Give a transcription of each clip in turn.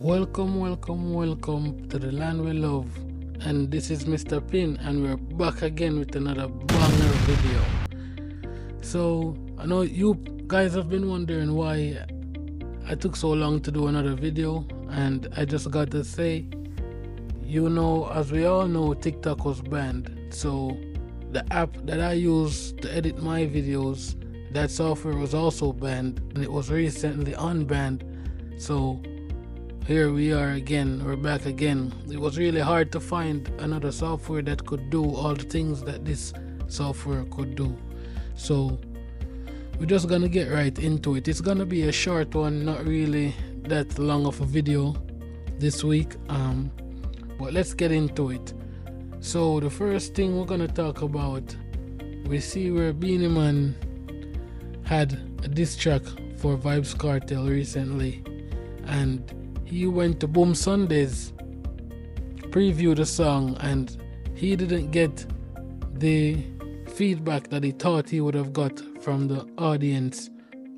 Welcome to the land we love. And this is Mr. Pin, and we're back again with another banger video. So, I know you guys have been wondering why I took so long to do another video, and I just got to say, as we all know, TikTok was banned. So, the app that I use to edit my videos, that software was also banned, and it was recently unbanned. So, here we are again, we're back again. It was really hard to find another software that could do all the things that this software could do. So we're just gonna get right into it. It's gonna be a short one, not really that long of a video this week, but let's get into it. So the first thing we're gonna talk about, we see where beenieman had a diss track for Vybz Kartel recently, and he went to Boom Sundays to preview the song, and he didn't get the feedback that he thought he would have got from the audience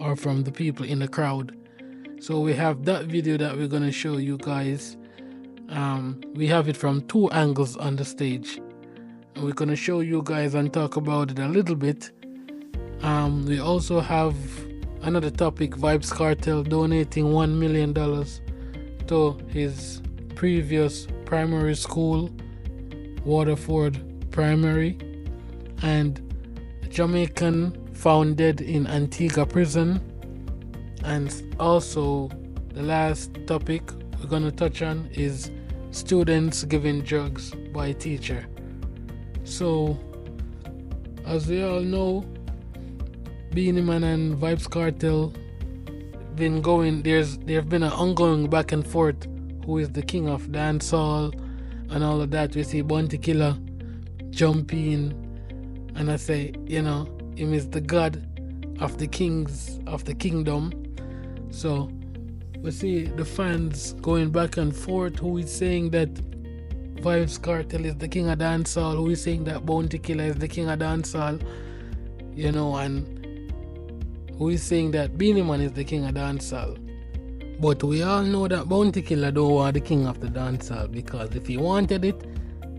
or from the people in the crowd. So we have that video that we're going to show you guys. We have it from two angles on the stage, and we're going to show you guys and talk about it a little bit. We also have another topic, Vybz Kartel donating $1 million to his previous primary school, Waterford Primary, and Jamaican found dead in Antigua prison. And also the last topic we're going to touch on is students giving drugs by teacher. So as we all know, beenieman and Vybz Kartel been going, there have been an ongoing back and forth who is the king of dancehall and all of that. We see Bounty Killer jumping, and I say, him is the god of the kings of the kingdom. So we see the fans going back and forth, who is saying that Vybz Kartel is the king of dancehall, who is saying that Bounty Killer is the king of dancehall, and who is saying that beenieman is the king of dancehall. But we all know that Bounty Killer don't want the king of the dancehall, because if he wanted it,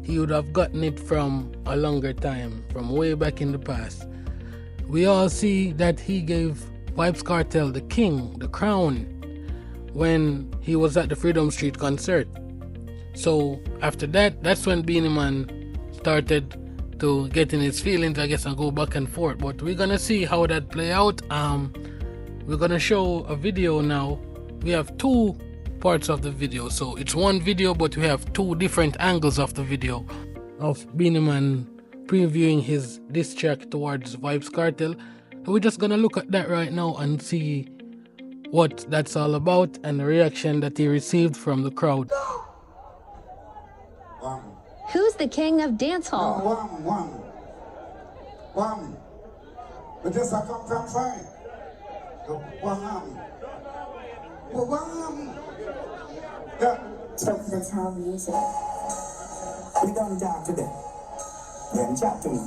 he would have gotten it from a longer time, from way back in the past. We all see that he gave Vybz Kartel the king, the crown, when he was at the Freedom Street concert. So after that, that's when beenieman started to get in his feelings, I guess, and go back and forth. But we're gonna see how that play out. We're gonna show a video now. We have two parts of the video, so it's one video, but we have two different angles of the video of beenieman previewing his diss track towards Vybz Kartel. So we're just gonna look at that right now and see what that's all about and the reaction that he received from the crowd. Who's the king of dancehall? One. But just I come from fine. So that's how music. We don't talk to them. Then chat to me.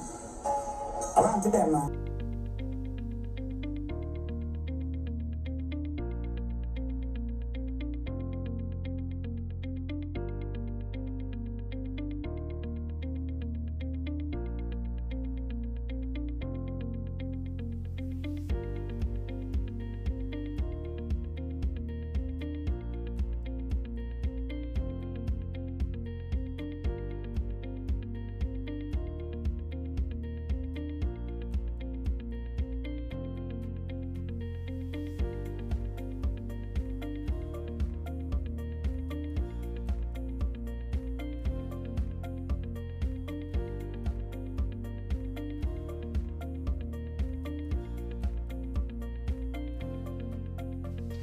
I want to them, man.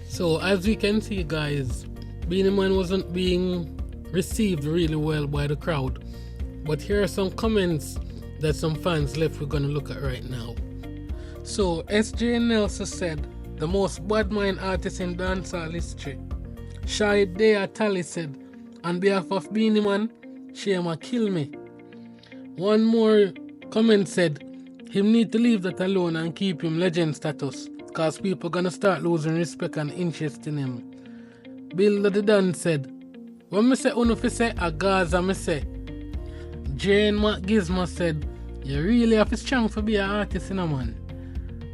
So as we can see, guys, beenieman wasn't being received really well by the crowd. But here are some comments that some fans left we're gonna look at right now. So SJ Nelson said, the most bad mind artist in dancehall history. Shai Tally said, on behalf of beenieman, Shema kill me. One more comment said, him need to leave that alone and keep him legend status, cause people gonna start losing respect and interest in him. Bill the Don said, when me say unu fi say a Gaza me say. Jane McGizmo said, you really have to strong for be an artist, you know, man.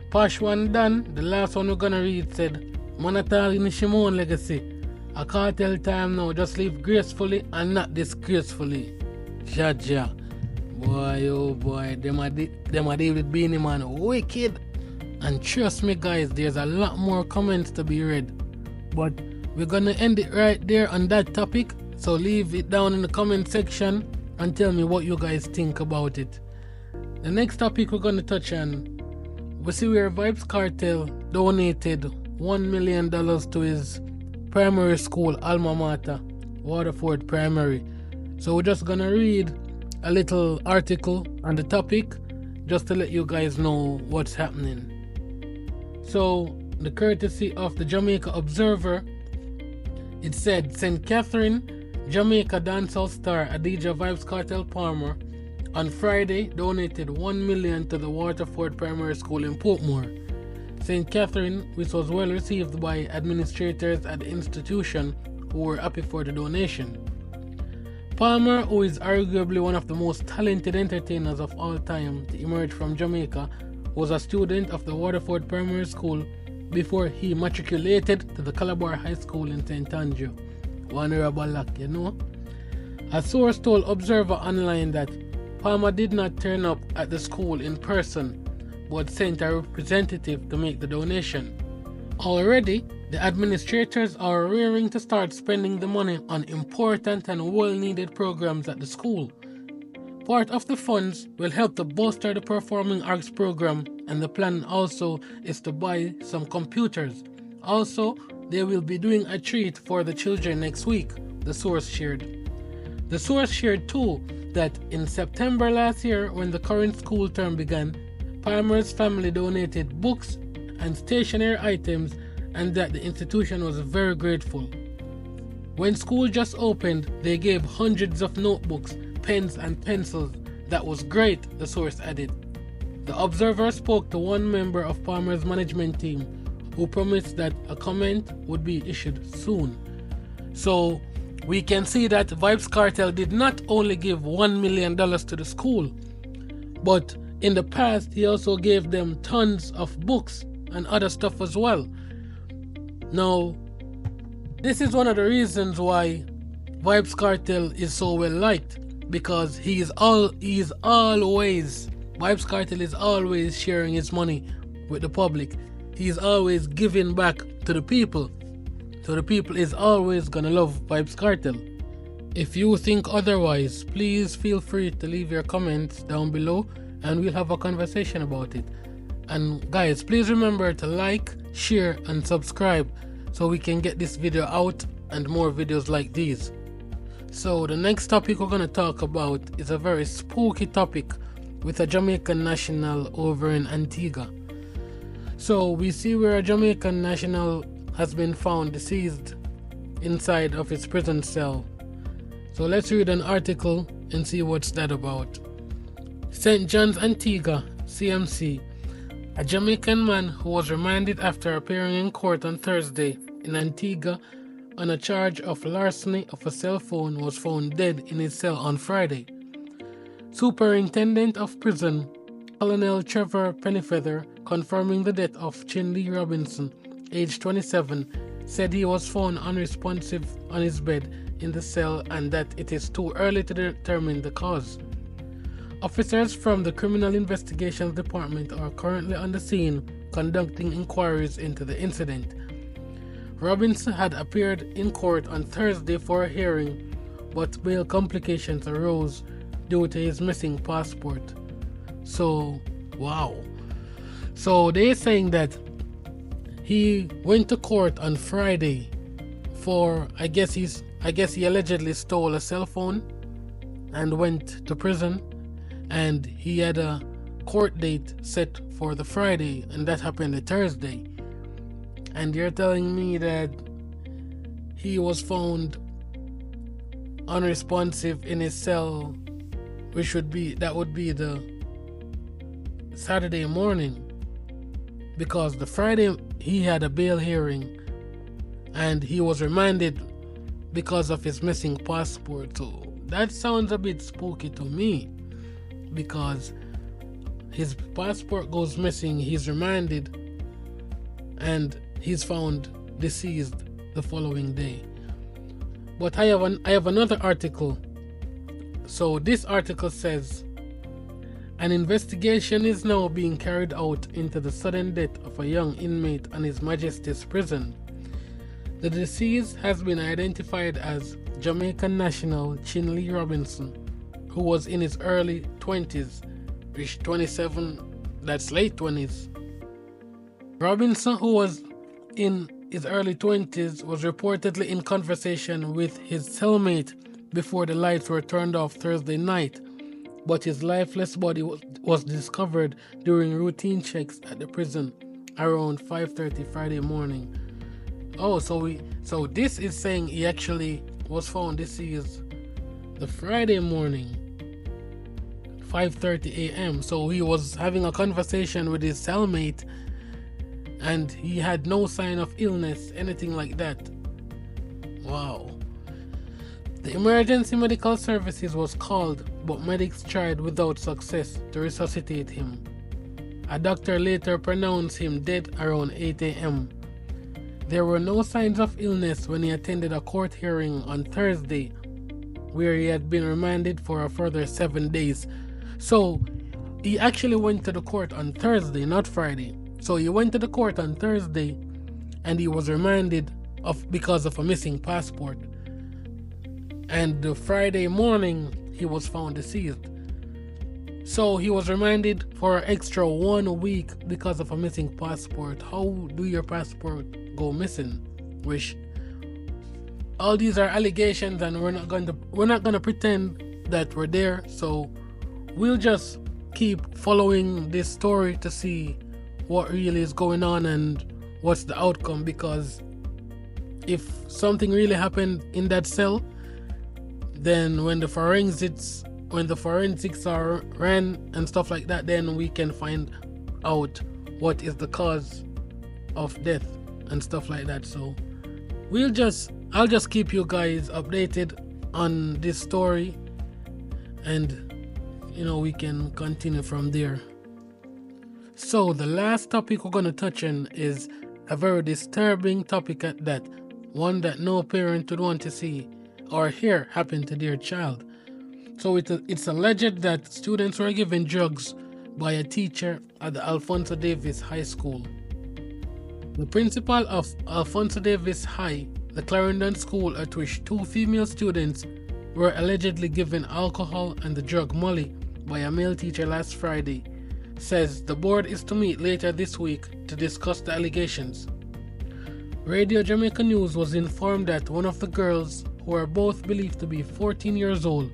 Posh one done, the last one we're gonna read said, Monatal in Shimon legacy. A cartel time now, just live gracefully and not disgracefully. Jaja. Boy, oh boy, them a deal with beenieman wicked. And trust me guys, there's a lot more comments to be read. But we're gonna end it right there on that topic. So leave it down in the comment section and tell me what you guys think about it. The next topic we're gonna touch on, we see where Vybz Kartel donated $1 million to his primary school alma mater, Waterford Primary. So we're just gonna read a little article on the topic just to let you guys know what's happening. So the courtesy of the Jamaica Observer, it said St. Catherine, Jamaica dancehall star Adija Vybz Kartel Palmer on Friday donated $1 million to the Waterford Primary School in Portmore, St. Catherine, which was well received by administrators at the institution who were happy for the donation. Palmer, who is arguably one of the most talented entertainers of all time to emerge from Jamaica, was a student of the Waterford Primary School before he matriculated to the Calabar High School in St. Andrew. Honorable luck, you know. A source told Observer Online that Palmer did not turn up at the school in person, but sent a representative to make the donation. Already, the administrators are raring to start spending the money on important and well-needed programs at the school. Part of the funds will help to bolster the performing arts program, and the plan also is to buy some computers. Also, they will be doing a treat for the children next week, the source shared. The source shared too that in September last year, when the current school term began, Palmer's family donated books and stationery items, and that the institution was very grateful. When school just opened, they gave hundreds of notebooks, pens and pencils. That was great, the source added. The Observer spoke to one member of Palmer's management team who promised that a comment would be issued soon. So we can see that Vybz Kartel did not only give $1 million to the school, but in the past he also gave them tons of books and other stuff as well. Now, this is one of the reasons why Vybz Kartel is so well liked, because Vybz Kartel is always sharing his money with the public. He's always giving back to the people. So the people is always gonna love Vybz Kartel. If you think otherwise, please feel free to leave your comments down below and we'll have a conversation about it. And guys, please remember to like, share and subscribe so we can get this video out and more videos like these. So the next topic we're going to talk about is a very spooky topic with a Jamaican national over in Antigua. So we see where a Jamaican national has been found deceased inside of his prison cell. So let's read an article and see what's that about. St. John's, Antigua, CMC. A Jamaican man who was remanded after appearing in court on Thursday in Antigua on a charge of larceny of a cell phone was found dead in his cell on Friday. Superintendent of Prison, Colonel Trevor Pennyfeather, confirming the death of Chinley Robinson, age 27, said he was found unresponsive on his bed in the cell and that it is too early to determine the cause. Officers from the Criminal Investigations Department are currently on the scene conducting inquiries into the incident. Robinson had appeared in court on Thursday for a hearing, but bail complications arose due to his missing passport. So, wow. So they're saying that he went to court on Friday for, I guess he allegedly stole a cell phone and went to prison, and he had a court date set for the Friday, and that happened the Thursday. And you're telling me that he was found unresponsive in his cell, that would be the Saturday morning, because the Friday he had a bail hearing and he was remanded because of his missing passport. So that sounds a bit spooky to me, because his passport goes missing, he's remanded, and he's found deceased the following day. But I have another article. So this article says, an investigation is now being carried out into the sudden death of a young inmate on His Majesty's prison. The deceased has been identified as Jamaican national Chinley Robinson, who was in his early 20s, reached 27, that's late 20s. Robinson, who was in his early 20s, was reportedly in conversation with his cellmate before the lights were turned off Thursday night, but his lifeless body was discovered during routine checks at the prison around 5:30 Friday morning. Oh, so this is saying he actually was found deceased the Friday morning, 5:30 a.m. So he was having a conversation with his cellmate, and he had no sign of illness, anything like that. Wow. The emergency medical services was called, but medics tried without success to resuscitate him. A doctor later pronounced him dead around 8 a.m. There were no signs of illness when he attended a court hearing on Thursday, where he had been remanded for a further 7 days. So he actually went to the court on Thursday, not Friday. So he went to the court on Thursday, and he was remanded because of a missing passport. And the Friday morning, he was found deceased. So he was remanded for an extra 1 week because of a missing passport. How do your passport go missing? Which, all these are allegations, and we're not going to pretend that we're there. So we'll just keep following this story to see what really is going on and what's the outcome, because if something really happened in that cell, then when the forensics are ran and stuff like that, then we can find out what is the cause of death and stuff like that. So I'll just keep you guys updated on this story, and we can continue from there. So the last topic we're going to touch on is a very disturbing topic at that, one that no parent would want to see or hear happen to their child. So it's alleged that students were given drugs by a teacher at the Alphonso Davis High School. The principal of Alphonso Davis High, the Clarendon school at which 2 female students were allegedly given alcohol and the drug Molly by a male teacher last Friday, says the board is to meet later this week to discuss the allegations. Radio Jamaica News was informed that one of the girls, who are both believed to be 14 years old,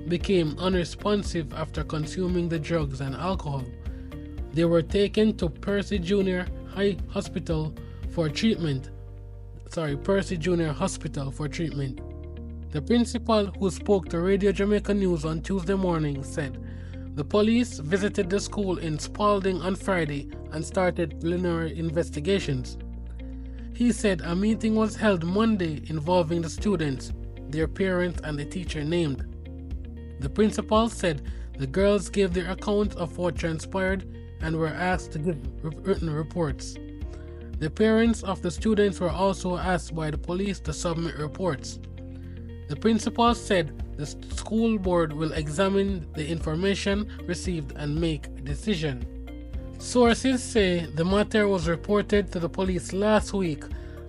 became unresponsive after consuming the drugs and alcohol. They were taken to Percy Junior Hospital for treatment. The principal, who spoke to Radio Jamaica News on Tuesday morning, said the police visited the school in Spalding on Friday and started preliminary investigations. He said a meeting was held Monday involving the students, their parents, and the teacher named. The principal said the girls gave their accounts of what transpired and were asked to give written reports. The parents of the students were also asked by the police to submit reports. The principal said the school board will examine the information received and make a decision. Sources say the matter was reported to the police last week,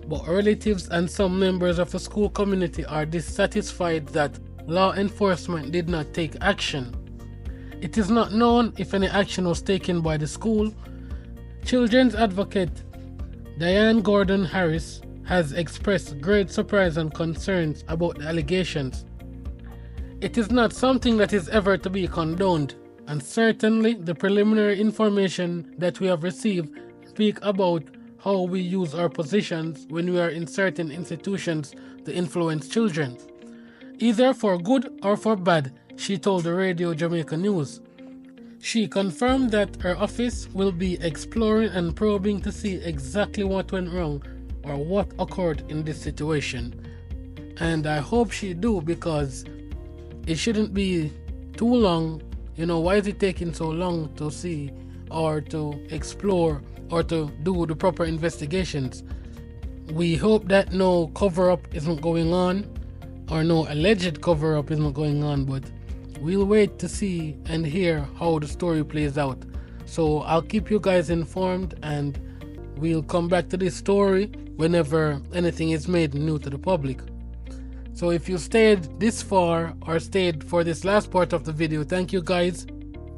but relatives and some members of the school community are dissatisfied that law enforcement did not take action. It is not known if any action was taken by the school. Children's advocate Diane Gordon Harris has expressed great surprise and concerns about the allegations. It is not something that is ever to be condoned, and certainly the preliminary information that we have received speak about how we use our positions when we are in certain institutions to influence children, either for good or for bad, she told the Radio Jamaica News. She confirmed that her office will be exploring and probing to see exactly what went wrong or what occurred in this situation. And I hope she do, because it shouldn't be too long. You know, why is it taking so long to see or to explore or to do the proper investigations? We hope that no cover-up isn't going on, or no alleged cover-up isn't going on, but we'll wait to see and hear how the story plays out. So I'll keep you guys informed, and we'll come back to this story whenever anything is made new to the public. So if you stayed this far or stayed for this last part of the video, thank you guys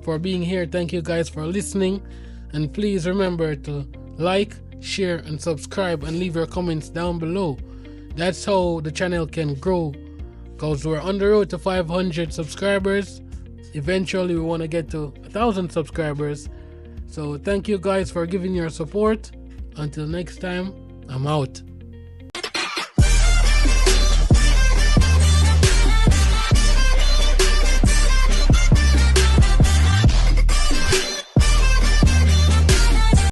for being here. Thank you guys for listening. And please remember to like, share, and subscribe, and leave your comments down below. That's how the channel can grow, because we're on the road to 500 subscribers. Eventually we want to get to 1,000 subscribers. So thank you guys for giving your support. Until next time, I'm out.